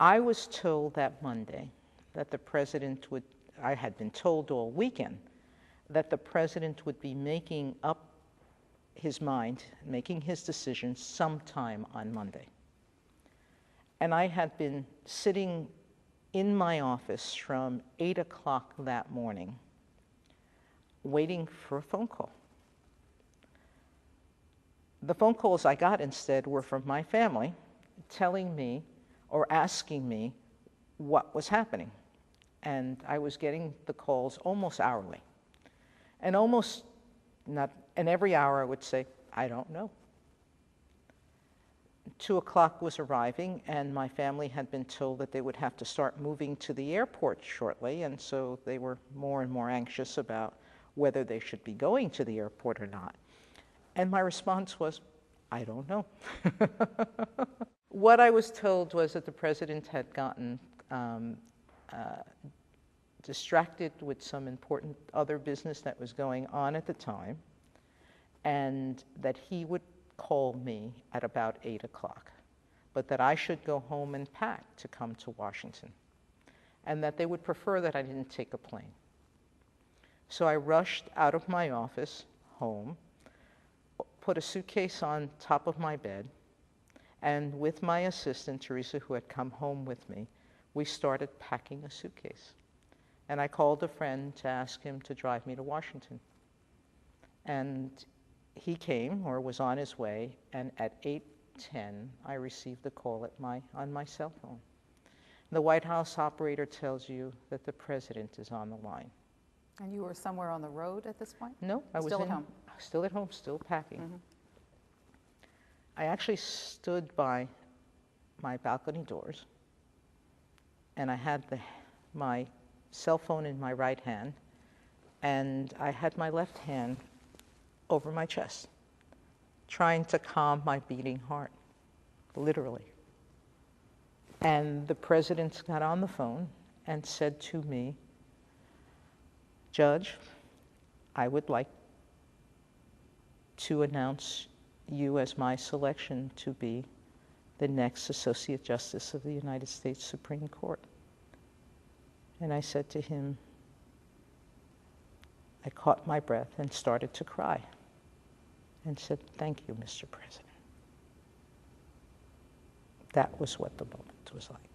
I was told that Monday that the president would, I had been told all weekend, that the president would be making up his mind, making his decision sometime on Monday. And I had been sitting in my office from 8 o'clock that morning, waiting for a phone call. The phone calls I got instead were from my family telling me or asking me what was happening. And I was getting the calls almost hourly. And every hour I would say, I don't know. 2 o'clock was arriving, and my family had been told that they would have to start moving to the airport shortly, and so they were more and more anxious about whether they should be going to the airport or not. And my response was, I don't know. What I was told was that the president had gotten distracted with some important other business that was going on at the time, and that he would call me at about 8 o'clock, but that I should go home and pack to come to Washington, and that they would prefer that I didn't take a plane. So I rushed out of my office home, put a suitcase on top of my bed, and with my assistant, Teresa, who had come home with me, we started packing a suitcase. And I called a friend to ask him to drive me to Washington. And he came, or was on his way, and at 8:10, I received a call on my cell phone. The White House operator tells you that the president is on the line. And you were somewhere on the road at this point? No, I was still at home. Still at home, still packing. Mm-hmm. I actually stood by my balcony doors, and I had my cell phone in my right hand, and I had my left hand over my chest, trying to calm my beating heart, literally. And the president got on the phone and said to me, Judge, I would like to announce you as my selection to be the next Associate Justice of the United States Supreme Court. And I said to him, I caught my breath and started to cry and said, thank you, Mr. President. That was what the moment was like.